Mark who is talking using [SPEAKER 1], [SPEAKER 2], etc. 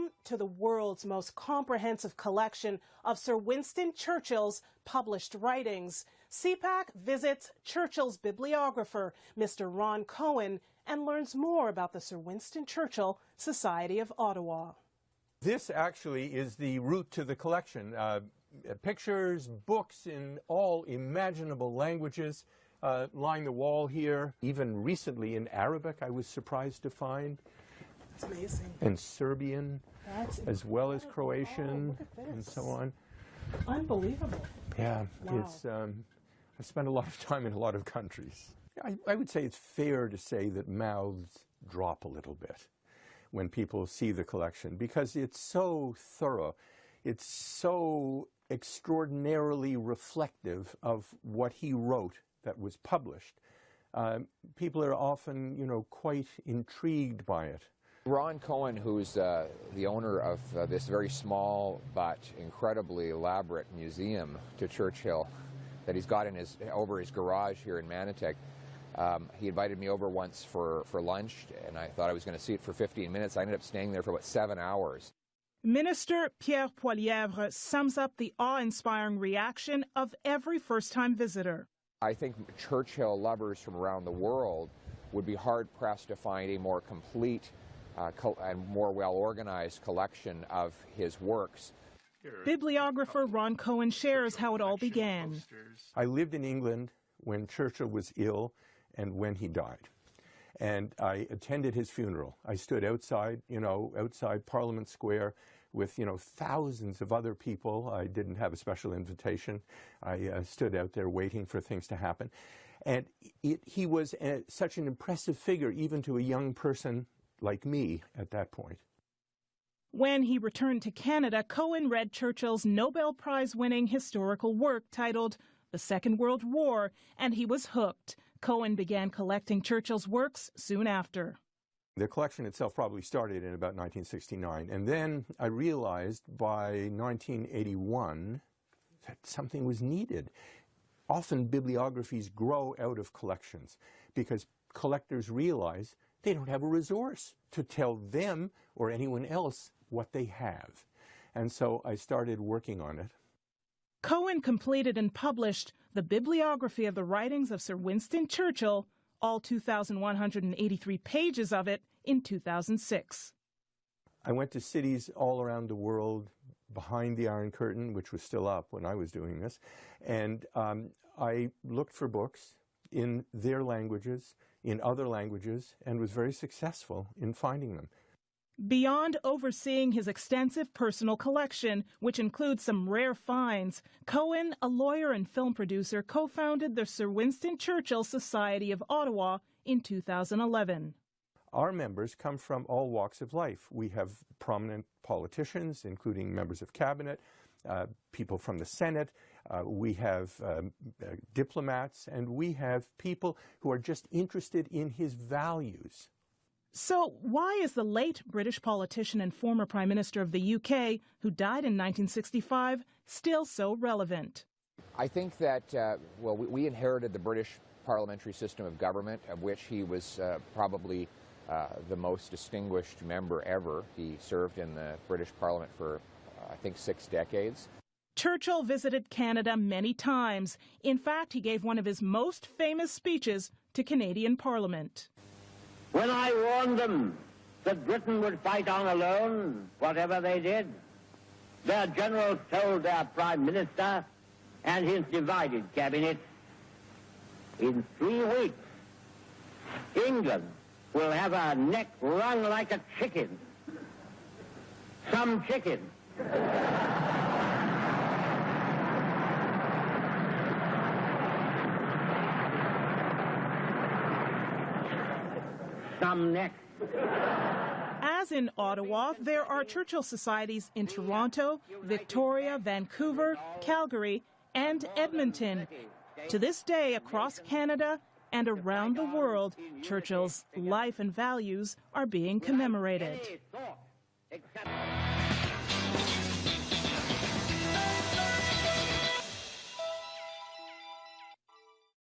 [SPEAKER 1] home to the world's most comprehensive collection of Sir Winston Churchill's published writings. CPAC visits Churchill's bibliographer, Mr. Ron Cohen, and learns more about the Sir Winston Churchill Society of Ottawa.
[SPEAKER 2] This actually is the route to the collection. Pictures, books in all imaginable languages line the wall here. Even recently in Arabic, I was surprised to find.
[SPEAKER 1] That's amazing.
[SPEAKER 2] And Serbian, as well as Croatian, and so on.
[SPEAKER 1] Unbelievable.
[SPEAKER 2] Yeah,
[SPEAKER 1] wow.
[SPEAKER 2] It's. I've spent a lot of time in a lot of countries. I would say it's fair to say that mouths drop a little bit when people see the collection, because it's so thorough. It's so extraordinarily reflective of what he wrote that was published. People are often, quite intrigued by it.
[SPEAKER 3] Ron Cohen, who's the owner of this very small but incredibly elaborate museum to Churchill that he's got in over his garage here in Manotick, he invited me over once for lunch, and I thought I was going to see it for 15 minutes. I ended up staying there for about 7 hours.
[SPEAKER 1] Minister Pierre Poilievre sums up the awe-inspiring reaction of every first-time visitor.
[SPEAKER 3] I think Churchill lovers from around the world would be hard-pressed to find a more complete and more well-organized collection of his works.
[SPEAKER 1] Bibliographer Ron Cohen shares how it all began.
[SPEAKER 2] I lived in England when Churchill was ill and when he died. And I attended his funeral. I stood outside, outside Parliament Square with, thousands of other people. I didn't have a special invitation. I stood out there waiting for things to happen. And he was such an impressive figure, even to a young person like me at that point.
[SPEAKER 1] When he returned to Canada, Cohen read Churchill's Nobel Prize-winning historical work titled The Second World War, and he was hooked. Cohen began collecting Churchill's works soon after.
[SPEAKER 2] The collection itself probably started in about 1969, and then I realized by 1981 that something was needed. Often bibliographies grow out of collections because collectors realize they don't have a resource to tell them or anyone else what they have. And so I started working on it.
[SPEAKER 1] Cohen completed and published the bibliography of the writings of Sir Winston Churchill, all 2,183 pages of it, in 2006.
[SPEAKER 2] I went to cities all around the world behind the Iron Curtain, which was still up when I was doing this, and I looked for books in their languages, in other languages, and was very successful in finding them.
[SPEAKER 1] Beyond overseeing his extensive personal collection, which includes some rare finds, Cohen, a lawyer and film producer, co-founded the Sir Winston Churchill Society of Ottawa in 2011.
[SPEAKER 2] Our members come from all walks of life. We have prominent politicians, including members of cabinet, people from the Senate, we have diplomats, and we have people who are just interested in his values.
[SPEAKER 1] So why is the late British politician and former Prime Minister of the UK, who died in 1965, still so relevant?
[SPEAKER 3] I think that, we inherited the British parliamentary system of government, of which he was probably the most distinguished member ever. He served in the British Parliament for, I think, 6 decades.
[SPEAKER 1] Churchill visited Canada many times. In fact, he gave one of his most famous speeches to Canadian Parliament.
[SPEAKER 4] When I warned them that Britain would fight on alone, whatever they did, their generals told their Prime Minister and his divided cabinet, in 3 weeks, England will have her neck wrung like a chicken. Some chicken. Some neck.
[SPEAKER 1] As in Ottawa, there are Churchill Societies in Toronto, Victoria, Vancouver, Calgary, and Edmonton. To this day, across Canada and around the world, Churchill's life and values are being commemorated.